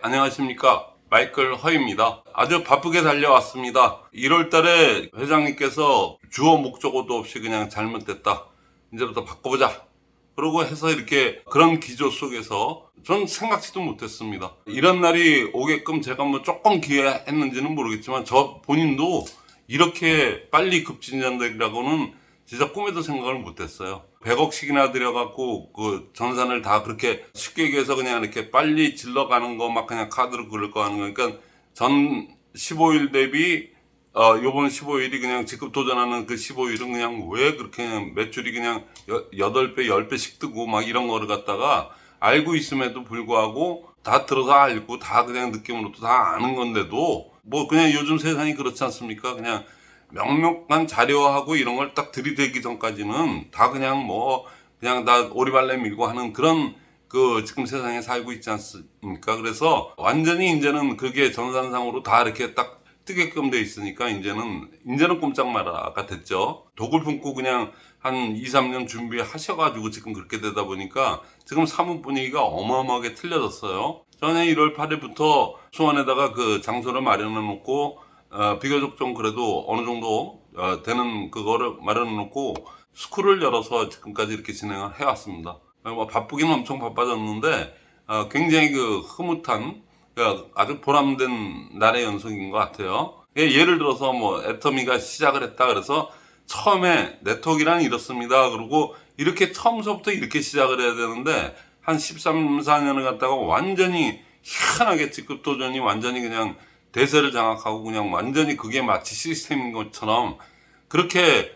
안녕하십니까. 마이클 허입니다. 아주 바쁘게 달려왔습니다. 1월 달에 회장님께서 주어 목적어도 없이 그냥 잘못됐다. 이제부터 바꿔보자. 그러고 해서 이렇게 그런 기조 속에서 전 생각지도 못했습니다. 이런 날이 오게끔 제가 뭐 조금 기회했는지는 모르겠지만 저 본인도 이렇게 빨리 급진전되리라고는 진짜 꿈에도 생각을 못했어요. 100억씩이나 들여갖고 그 전산을 다 그렇게 쉽게 얘기해서 그냥 이렇게 빨리 질러가는 거 막 그냥 카드로 긁을 거 하는 거니까 전 15일 대비 요번 15일이 그냥 직급 도전하는 그 15일은 그냥 왜 그렇게 매출이 그냥 8배, 10배씩 뜨고 막 이런 거를 갖다가 알고 있음에도 불구하고 다 들어서 알고 다 그냥 느낌으로도 다 아는 건데도 뭐 그냥 요즘 세상이 그렇지 않습니까? 그냥 명확한 자료하고 이런 걸 딱 들이대기 전까지는 다 그냥 뭐 그냥 다 오리발레 밀고 하는 그런 그 지금 세상에 살고 있지 않습니까? 그래서 완전히 이제는 그게 전산상으로 다 이렇게 딱 뜨게끔 돼 있으니까 이제는 꼼짝 마라가 됐죠. 독을 품고 그냥 한 2, 3년 준비하셔가지고 지금 그렇게 되다 보니까 지금 사무 분위기가 어마어마하게 틀려졌어요. 저는 1월 8일부터 수원에다가 그 장소를 마련해 놓고 비교적 좀 그래도 어느 정도 되는 그거를 마련해 놓고 스쿨을 열어서 지금까지 이렇게 진행을 해왔습니다. 뭐 바쁘기는 엄청 바빠졌는데 굉장히 그 흐뭇한 아주 보람된 날의 연속인 것 같아요. 예를 들어서 뭐 애터미가 시작을 했다 그래서 처음에 네트워크란 이렇습니다. 그리고 이렇게 처음서부터 이렇게 시작을 해야 되는데 한 13, 14년을 갖다가 완전히 희한하게 직급 도전이 완전히 그냥 대세를 장악하고 그냥 완전히 그게 마치 시스템인 것처럼 그렇게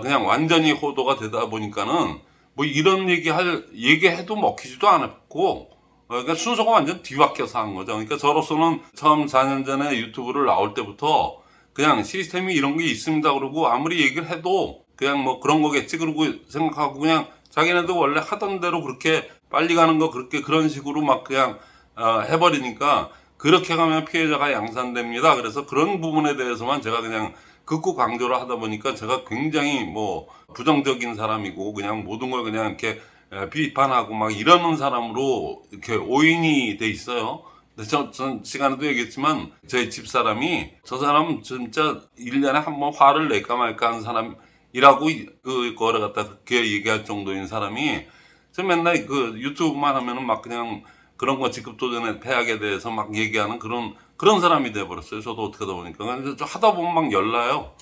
그냥 완전히 호도가 되다 보니까는 뭐 이런 얘기해도 먹히지도 않았고 그러니까 순서가 완전 뒤바뀌어서 한 거죠. 그러니까 저로서는 처음 4년 전에 유튜브를 나올 때부터 그냥 시스템이 이런 게 있습니다. 그러고 아무리 얘기를 해도 그냥 뭐 그런 거겠지. 그러고 생각하고 그냥 자기네도 원래 하던 대로 그렇게 빨리 가는 거 그렇게 그런 식으로 막 그냥 해버리니까 그렇게 가면 피해자가 양산됩니다. 그래서 그런 부분에 대해서만 제가 그냥 극구 강조를 하다 보니까 제가 굉장히 뭐 부정적인 사람이고 그냥 모든 걸 그냥 이렇게 비판하고 막 이러는 사람으로 이렇게 오인이 돼 있어요. 근데 전 시간에도 얘기했지만 저희 집사람이 저 사람 진짜 1년에 한 번 화를 낼까 말까 하는 사람이라고 그거를 갖다 그렇게 얘기할 정도인 사람이 저 맨날 그 유튜브만 하면은 막 그냥 그런 거 직급도전의 폐악에 대해서 막 얘기하는 그런 사람이 돼버렸어요. 저도 어떻게 하다 보니까. 근데 하다 보면 막 열나요.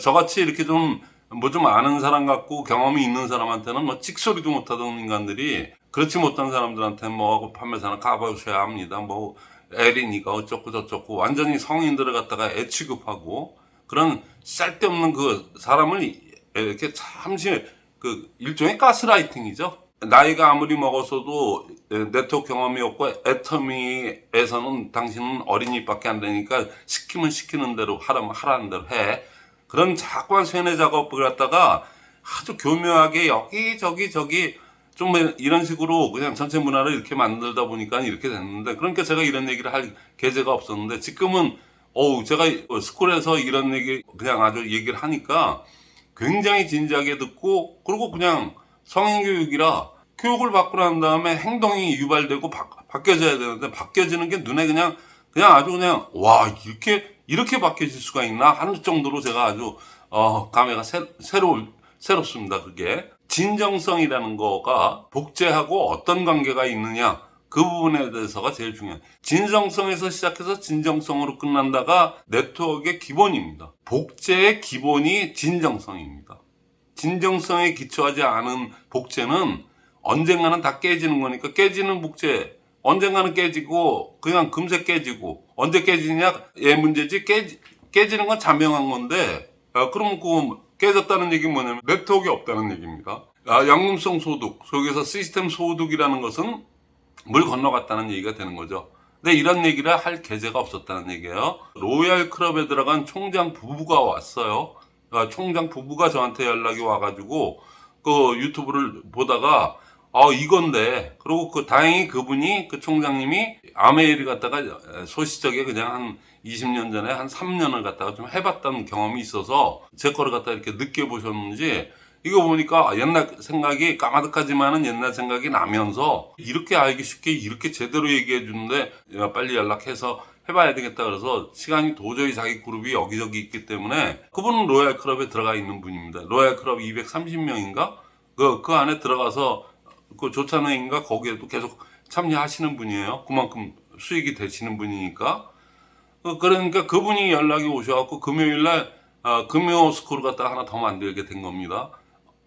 저같이 이렇게 좀 뭐 좀 아는 사람 같고 경험이 있는 사람한테는 뭐 찍소리도 못하던 인간들이 그렇지 못한 사람들한테 뭐 판매사는 가보셔야 합니다. 뭐 에린이가 어쩌고 저쩌고 완전히 성인들을 갖다가 애 취급하고 그런 쓸데없는 그 사람을 이렇게 잠시 그 일종의 가스라이팅이죠. 나이가 아무리 먹었어도 네트워크 경험이 없고 애터미에서는 당신은 어린이밖에 안 되니까 시키면 시키는 대로 하라면 하라는 대로 해. 그런 자꾸만 세뇌 작업을 갖다가 아주 교묘하게 여기저기 저기 좀 이런 식으로 그냥 전체 문화를 이렇게 만들다 보니까 이렇게 됐는데 그러니까 제가 이런 얘기를 할 계제가 없었는데 지금은 제가 스쿨에서 이런 얘기 그냥 아주 얘기를 하니까 굉장히 진지하게 듣고 그리고 그냥 성인교육이라 교육을 받고 난 다음에 행동이 유발되고 바뀌어져야 되는데 바뀌어지는 게 눈에 그냥 아주 그냥 와 이렇게 바뀌어질 수가 있나 하는 정도로 제가 아주 감회가 새롭습니다. 그게 진정성이라는 거가 복제하고 어떤 관계가 있느냐 그 부분에 대해서가 제일 중요해요. 진정성에서 시작해서 진정성으로 끝난다가 네트워크의 기본입니다. 복제의 기본이 진정성입니다. 진정성에 기초하지 않은 복제는 언젠가는 다 깨지는 거니까 깨지는 복제 언젠가는 깨지고 그냥 금세 깨지고 언제 깨지냐 얘 문제지 깨지는 건 자명한 건데 그럼 그 깨졌다는 얘기는 뭐냐면 네트워크가 없다는 얘기입니다. 양금성 소득 속에서 시스템 소득이라는 것은 물 건너갔다는 얘기가 되는 거죠. 근데 이런 얘기를 할 계제가 없었다는 얘기예요. 로얄 클럽에 들어간 총장 부부가 왔어요. 총장 부부가 저한테 연락이 와가지고 그 유튜브를 보다가 이건데 그리고 다행히 그분이 그 총장님이 아메이를 갖다가 소시적에 그냥 한 20년 전에 한 3년을 갖다가 좀 해봤던 경험이 있어서 제 거를 갖다 이렇게 느껴보셨는지 이거 보니까 옛날 생각이 까마득하지만은 옛날 생각이 나면서 이렇게 알기 쉽게 이렇게 제대로 얘기해 주는데 야, 빨리 연락해서 해봐야 되겠다 그래서 시간이 도저히 자기 그룹이 여기저기 있기 때문에 그분은 로얄 클럽에 들어가 있는 분입니다. 로얄 클럽 230명인가? 그 안에 들어가서 그 조찬회인가 거기에도 계속 참여하시는 분이에요. 그만큼 수익이 되시는 분이니까. 그러니까 그분이 연락이 오셔갖고 금요일날 금요 스쿨을 갖다 하나 더 만들게 된 겁니다.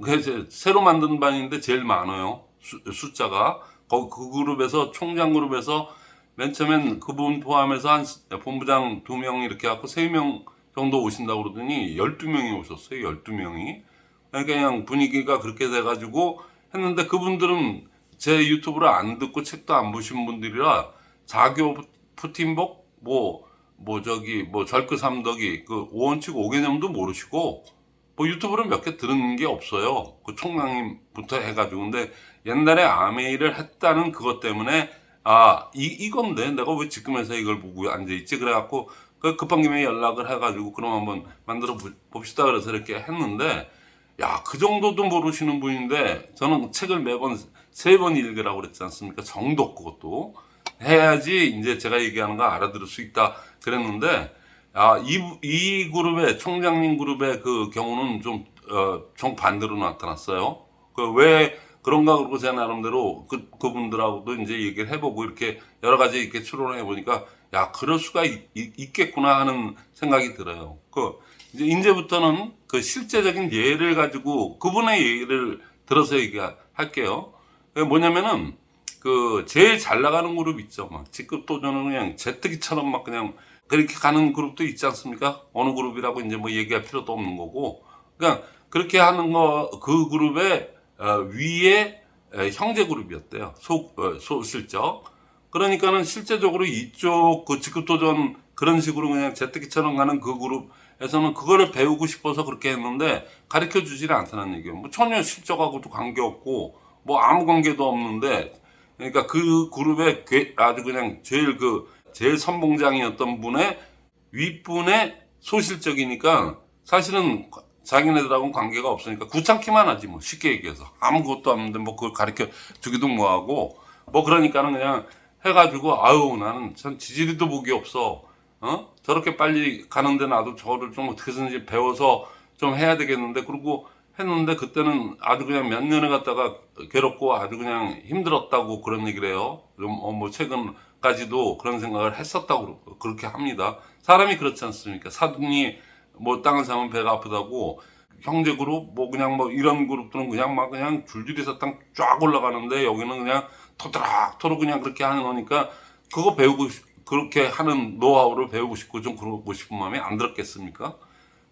그래서 새로 만든 반인데 제일 많아요. 숫자가. 그 그룹에서 총장 그룹에서 맨 처음엔 그분 포함해서 한 본부장 2명 이렇게 갖고 3명 정도 오신다고 그러더니 12명이 오셨어요. 12명이. 그러니까 그냥 분위기가 그렇게 돼가지고 했는데 그분들은 제 유튜브를 안 듣고 책도 안 보신 분들이라 자교 푸틴복 절그 삼덕이 그 오원칙 오개념도 모르시고 뭐 유튜브를 몇 개 들은 게 없어요. 그 총장님부터 해가지고. 근데 옛날에 아메이를 했다는 그것 때문에 이건데 내가 왜 지금에서 이걸 보고 앉아있지? 그래갖고 그 급한 김에 연락을 해가지고 그럼 한번 만들어 봅시다. 그래서 이렇게 했는데 야, 그 정도도 모르시는 분인데 저는 책을 매번 3번 읽으라고 그랬지 않습니까? 정독 그것도 해야지 이제 제가 얘기하는 거 알아들을 수 있다 그랬는데 이 그룹의 총장님 그룹의 그 경우는 좀 정반대로 나타났어요. 그 왜 그런가 그러고 제가 나름대로 그분들하고도 이제 얘기를 해보고 이렇게 여러 가지 이렇게 추론을 해보니까 야, 그럴 수가 있겠구나 하는 생각이 들어요. 이제부터는 그 실제적인 예를 가지고 그분의 예를 들어서 얘기할게요. 뭐냐면은 그 제일 잘 나가는 그룹 있죠. 막 직급 도전은 그냥 제트기처럼 막 그냥 그렇게 가는 그룹도 있지 않습니까? 어느 그룹이라고 이제 뭐 얘기할 필요도 없는 거고. 그러니까 그렇게 하는 그 그룹의 위에 형제 그룹이었대요. 소실적. 그러니까는 실제적으로 이쪽 그 직급 도전 그런 식으로 그냥 제트기처럼 가는 그 그룹에서는 그거를 배우고 싶어서 그렇게 했는데 가르쳐 주지를 않다는 얘기예요. 뭐 전혀 실적하고도 관계없고 뭐 아무 관계도 없는데 그러니까 그 그룹의 아주 그냥 제일 선봉장이었던 분의 윗분의 소실적이니까 사실은 자기네들하고는 관계가 없으니까 구창기만 하지 뭐 쉽게 얘기해서 아무것도 없는데 뭐 그걸 가르쳐 주기도 뭐하고 뭐 그러니까는 그냥 해가지고 아유 나는 전 지지리도 복이 없어 저렇게 빨리 가는데 나도 저를 좀 어떻게 해서든지 배워서 좀 해야 되겠는데 그러고 했는데 그때는 아주 그냥 몇 년을 갖다가 괴롭고 아주 그냥 힘들었다고 그런 얘기를 해요. 뭐 최근까지도 그런 생각을 했었다고 그렇게 합니다. 사람이 그렇지 않습니까? 사돈이 뭐 땅을 사면 배가 아프다고 형제 그룹 뭐 그냥 뭐 이런 그룹들은 그냥 막 그냥 줄줄이 사탕 쫙 올라가는데 여기는 그냥 토닥토닥 그냥 그렇게 하는 거니까 그거 배우고 그렇게 하는 노하우를 배우고 싶고 좀 그러고 싶은 마음이 안 들었겠습니까?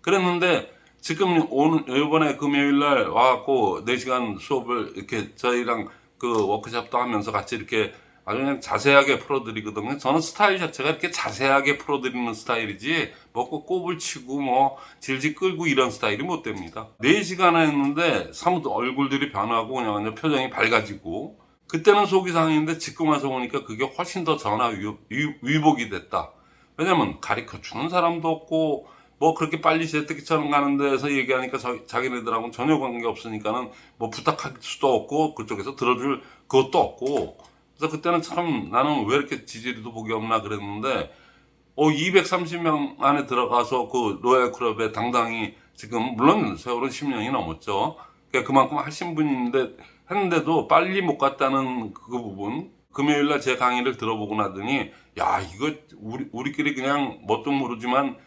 그랬는데 지금 이번에 금요일 날 와갖고 4시간 수업을 이렇게 저희랑 그 워크숍도 하면서 같이 이렇게 아주 그냥 자세하게 풀어드리거든요. 저는 스타일 자체가 이렇게 자세하게 풀어드리는 스타일이지 먹고 꼽을 치고 뭐 질질 끌고 이런 스타일이 못 됩니다. 4시간 했는데 사뭇 얼굴들이 변하고 그냥 완전 표정이 밝아지고 그때는 속이 상했는데 지금 와서 보니까 그게 훨씬 더 전화 위복이 됐다. 왜냐면 가르쳐 주는 사람도 없고 뭐 그렇게 빨리 제트기처럼 가는 데서 얘기하니까 자기네들하고는 전혀 관계 없으니까는 뭐 부탁할 수도 없고 그쪽에서 들어줄 그것도 없고 그래서 그때는 참 나는 왜 이렇게 지지리도 복이 없나 그랬는데 230명 안에 들어가서 그 로얄 클럽에 당당히 지금 물론 세월은 10년이 넘었죠. 그러니까 그만큼 하신 분인데 했는데도 빨리 못 갔다는 그 부분 금요일날 제 강의를 들어보고 나더니 야 이거 우리끼리 그냥 뭣도 모르지만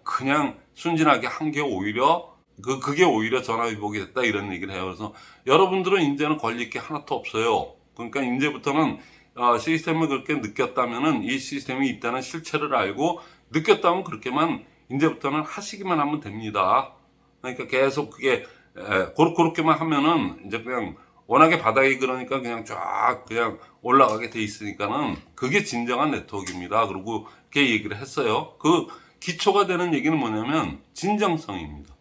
그냥 순진하게 한 게 오히려 그게 오히려 전화위복이 됐다 이런 얘기를 해요. 그래서 여러분들은 이제는 걸릴 게 하나도 없어요. 그러니까 이제부터는 시스템을 그렇게 느꼈다면은 이 시스템이 있다는 실체를 알고 느꼈다면 그렇게만 이제부터는 하시기만 하면 됩니다. 그러니까 계속 그게 그렇게만 하면은 이제 그냥 워낙에 바닥이 그러니까 그냥 쫙 그냥 올라가게 돼 있으니까는 그게 진정한 네트워크입니다. 그리고 그렇게 얘기를 했어요. 그 기초가 되는 얘기는 뭐냐면 진정성입니다.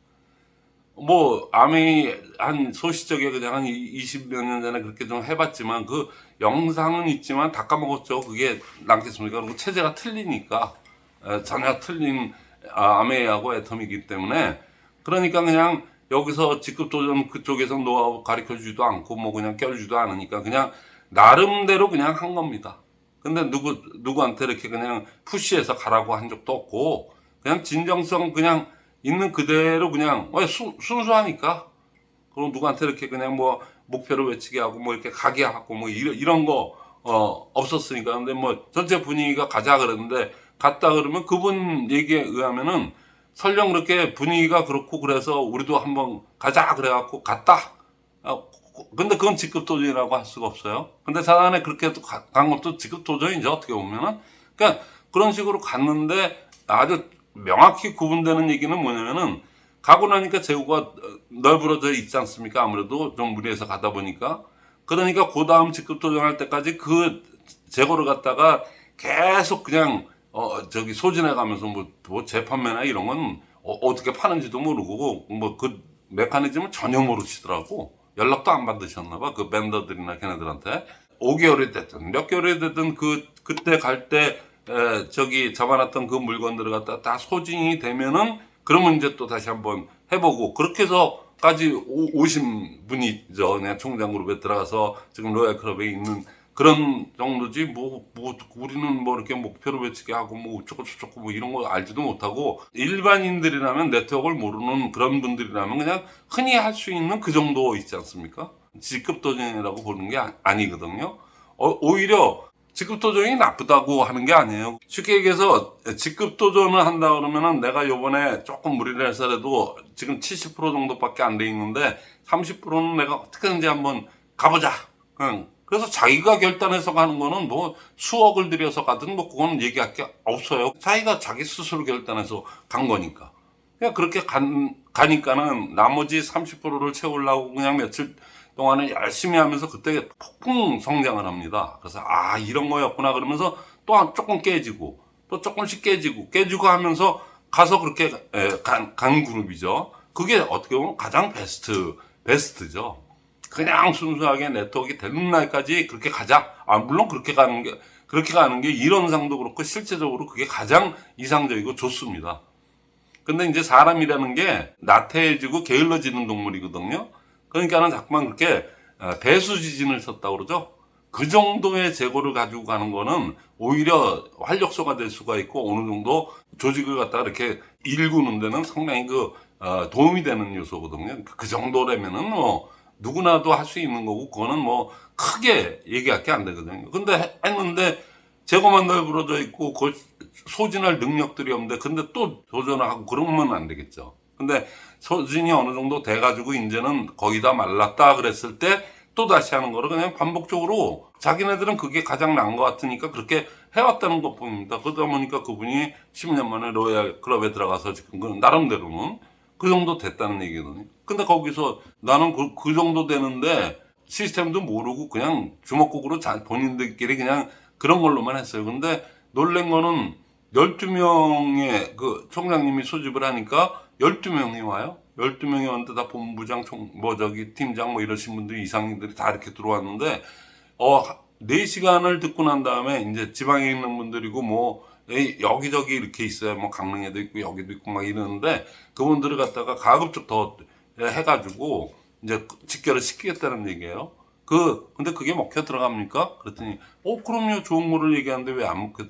뭐 아메이 한 소시적에 그냥 한 20몇 년 전에 그렇게 좀 해봤지만 그 영상은 있지만 다 까먹었죠. 그게 남겠습니까? 그리고 체제가 틀리니까 전혀 틀린 아메이하고 애텀이기 때문에 그러니까 그냥 여기서 직급 도전 그쪽에서 노하우 가르쳐 주지도 않고 뭐 그냥 껴주지도 않으니까 그냥 나름대로 그냥 한 겁니다. 근데 누구한테 이렇게 그냥 푸시해서 가라고 한 적도 없고 그냥 진정성 그냥 있는 그대로 그냥 순수하니까 그럼 누구한테 이렇게 그냥 뭐 목표를 외치게 하고 뭐 이렇게 가게 하고 뭐 이런 거 없었으니까. 근데 뭐 전체 분위기가 가자 그랬는데 갔다 그러면 그분 얘기에 의하면은 설령 그렇게 분위기가 그렇고 그래서 우리도 한번 가자 그래갖고 갔다. 근데 그건 직급 도전이라고 할 수가 없어요. 근데 자단에 그렇게 간 것도 직급 도전이죠, 어떻게 보면은. 그러니까 그런 식으로 갔는데 아주 명확히 구분되는 얘기는 뭐냐면은 가고 나니까 재고가 널브러져 있지 않습니까? 아무래도 좀 무리해서 가다 보니까. 그러니까 그 다음 직급 도전할 때까지 그 재고를 갖다가 계속 그냥 저기 소진해 가면서 뭐 재판매나 이런 건 어떻게 파는지도 모르고 뭐 그 메커니즘을 전혀 모르시더라고. 연락도 안 받으셨나 봐. 그 밴더들이나 걔네들한테. 5개월이 됐든 몇 개월이 됐든 그때 갈 때 저기 잡아놨던 그 물건들을 갖다 다 소진이 되면은 그러면 이제 또 다시 한번 해보고 그렇게 해서까지 오신 분이죠. 그냥 총장 그룹에 들어가서 지금 로얄 클럽에 있는 그런 정도지 뭐 우리는 뭐 이렇게 목표를 외치게 하고 뭐 어쩌고 저쩌고 뭐 이런 거 알지도 못하고 일반인들이라면 네트워크를 모르는 그런 분들이라면 그냥 흔히 할 수 있는 그 정도 있지 않습니까? 직급 도전이라고 보는 게 아니거든요. 오히려 직급 도전이 나쁘다고 하는 게 아니에요. 쉽게 얘기해서 직급 도전을 한다 그러면은 내가 요번에 조금 무리를 해서라도 지금 70% 정도밖에 안 돼 있는데 30%는 내가 어떻게든지 한번 가보자. 그래서 자기가 결단해서 가는 거는 뭐 수억을 들여서 가든 뭐 그거는 얘기할 게 없어요. 자기가 자기 스스로 결단해서 간 거니까. 그냥 그렇게 가니까는 나머지 30%를 채우려고 그냥 며칠 동안은 열심히 하면서 그때 폭풍 성장을 합니다. 그래서 이런 거였구나 그러면서 또 조금 깨지고 또 조금씩 깨지고 하면서 가서 그렇게 간 그룹이죠. 그게 어떻게 보면 가장 베스트죠. 그냥 순수하게 네트워크가 되는 날까지 그렇게 가자. 물론 그렇게 가는 게 이론상도 그렇고 실제적으로 그게 가장 이상적이고 좋습니다. 근데 이제 사람이라는 게 나태해지고 게을러지는 동물이거든요. 그러니까는 자꾸만 그렇게 배수지진을 쳤다고 그러죠. 그 정도의 재고를 가지고 가는 거는 오히려 활력소가 될 수가 있고 어느 정도 조직을 갖다가 이렇게 일구는 데는 상당히 도움이 되는 요소거든요. 그 정도라면은 뭐 누구나도 할 수 있는 거고 그거는 뭐 크게 얘기할 게 안 되거든요. 근데 했는데 재고만 널브러져 있고 그걸 소진할 능력들이 없는데 근데 또 도전을 하고 그러면 안 되겠죠. 근데 소진이 어느 정도 돼가지고 이제는 거의 다 말랐다 그랬을 때 또 다시 하는 거를 그냥 반복적으로 자기네들은 그게 가장 나은 것 같으니까 그렇게 해왔다는 것 뿐입니다. 그러다 보니까 그분이 10년 만에 로얄 클럽에 들어가서 지금 그 나름대로는 그 정도 됐다는 얘기거든요. 근데 거기서 나는 그 정도 되는데 시스템도 모르고 그냥 주먹국으로 본인들끼리 그냥 그런 걸로만 했어요. 근데 놀란 거는 12명의 그 총장님이 소집을 하니까 12명이 와요. 12명이 왔는데 다 본부장, 팀장 뭐 이러신 분들 이상들이 다 이렇게 들어왔는데, 4시간을 듣고 난 다음에 이제 지방에 있는 분들이고 뭐, 여기저기 이렇게 있어요. 뭐 강릉에도 있고 여기도 있고 막 이러는데 그분들을 갖다가 가급적 더 해가지고 이제 직결을 시키겠다는 얘기예요. 근데 그게 먹혀 들어갑니까? 그랬더니, 그럼요. 좋은 거를 얘기하는데 왜 안 먹혀,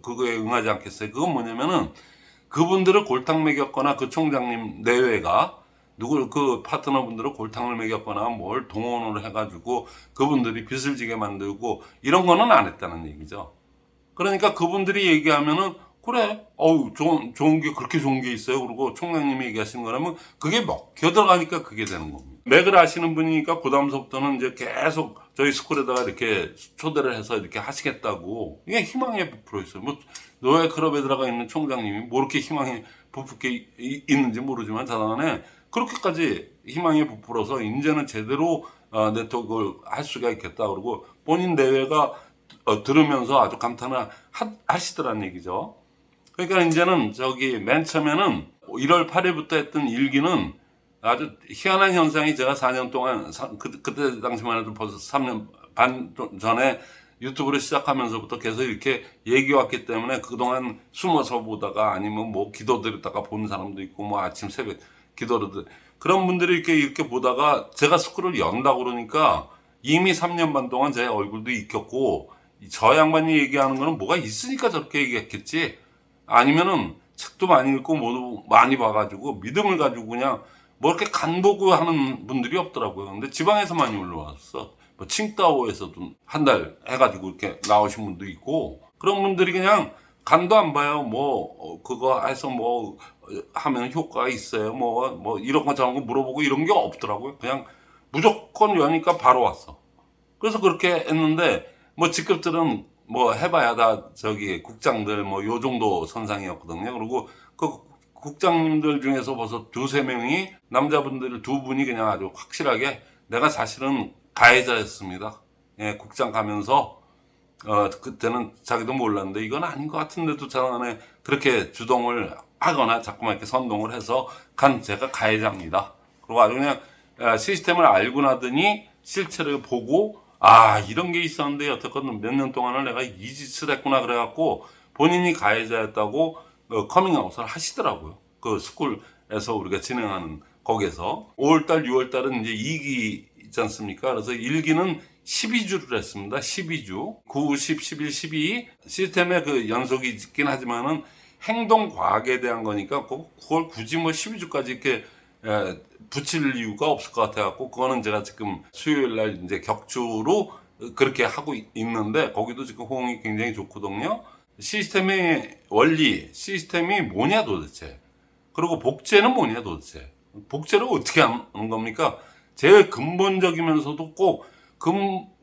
그거에 응하지 않겠어요? 그건 뭐냐면은, 그분들을 골탕 먹였거나 그 총장님 내외가, 그 파트너분들을 골탕을 먹였거나 뭘 동원을 해가지고 그분들이 빚을 지게 만들고 이런 거는 안 했다는 얘기죠. 그러니까 그분들이 얘기하면은 그래, 좋은 게 그렇게 좋은 게 있어요. 그리고 총장님이 얘기하시는 거라면 그게 먹혀 들어가니까 그게 되는 겁니다. 맥을 아시는 분이니까 그다음서부터는 이제 계속 저희 스쿨에다가 이렇게 초대를 해서 이렇게 하시겠다고. 이게 희망에 부풀어 있어요. 뭐 노예 클럽에 들어가 있는 총장님이 뭐 이렇게 희망에 부풀게 있는지 모르지만 자단에 그렇게까지 희망에 부풀어서 이제는 제대로 네트워크를 할 수가 있겠다. 그러고 본인 내외가 들으면서 아주 감탄을 하시더란 얘기죠. 그러니까 이제는 맨 처음에는 1월 8일부터 했던 일기는 아주 희한한 현상이 제가 4년 동안, 그때 당시만 해도 벌써 3년 반 전에 유튜브를 시작하면서부터 계속 이렇게 얘기해왔기 때문에 그동안 숨어서 보다가 아니면 뭐 기도드렸다가 본 사람도 있고 뭐 아침 새벽 기도를. 그런 분들이 이렇게 보다가 제가 스쿨을 연다고 그러니까 이미 3년 반 동안 제 얼굴도 익혔고, 저 양반이 얘기하는 거는 뭐가 있으니까 저렇게 얘기했겠지. 아니면은 책도 많이 읽고 뭐도 많이 봐가지고 믿음을 가지고 그냥 뭐 이렇게 간보고 하는 분들이 없더라고요. 근데 지방에서 많이 올라왔어. 뭐 칭따오에서도 한 달 해가지고 이렇게 나오신 분도 있고, 그런 분들이 그냥 간도 안 봐요. 뭐 그거 해서 뭐 하면 효과가 있어요. 뭐 이런 거 저런 거 물어보고 이런 게 없더라고요. 그냥 무조건 여니까 바로 왔어. 그래서 그렇게 했는데, 뭐 직급들은 뭐 해봐야 다 저기 국장들 뭐 요 정도 선상이었거든요. 그리고 그 국장님들 중에서 벌써 두세 명이, 남자분들 두 분이 그냥 아주 확실하게 내가 사실은 가해자였습니다. 예, 국장 가면서 그때는 자기도 몰랐는데 이건 아닌 것 같은데도 저번에 그렇게 주동을 하거나 자꾸만 이렇게 선동을 해서 간 제가 가해자입니다. 그리고 아주 그냥 시스템을 알고 나더니 실체를 보고, 아, 이런 게 있었는데 여태껏 몇 년 동안을 내가 이 짓을 했구나 그래갖고 본인이 가해자였다고 커밍아웃을 하시더라고요. 그 스쿨에서 우리가 진행하는 거기에서 5월달, 6월달은 이제 2기 있지 않습니까? 그래서 1기는 12주를 했습니다. 12주. 9, 10, 11, 12 시스템의 그 연속이 있긴 하지만은 행동 과학에 대한 거니까 그걸 굳이 뭐 12주까지 이렇게 붙일 이유가 없을 것 같아갖고, 그거는 제가 지금 수요일 날 이제 격주로 그렇게 하고 있는데, 거기도 지금 호응이 굉장히 좋거든요. 시스템의 원리, 시스템이 뭐냐 도대체. 그리고 복제는 뭐냐 도대체. 복제를 어떻게 하는 겁니까? 제일 근본적이면서도 꼭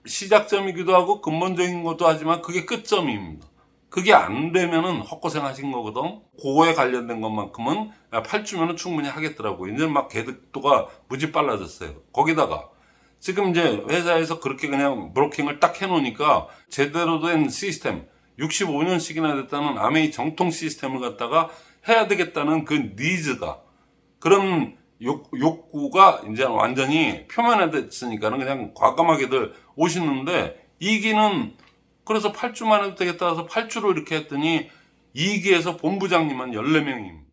시작점이기도 하고 근본적인 것도 하지만 그게 끝점입니다. 그게 안 되면은 헛고생 하신 거거든. 그거에 관련된 것만큼은 8주면은 충분히 하겠더라고요. 이제 막 개득도가 무지 빨라졌어요. 거기다가 지금 이제 회사에서 그렇게 그냥 브로킹을 딱 해놓으니까 제대로 된 시스템, 65년씩이나 됐다는 아메이 정통 시스템을 갖다가 해야 되겠다는 그 니즈가, 그런 욕구가 이제 완전히 표면화됐으니까는 그냥 과감하게들 오시는데, 2기는 그래서 8주만 해도 되겠다 해서 8주를 이렇게 했더니 2기에서 본부장님만 14명입니다.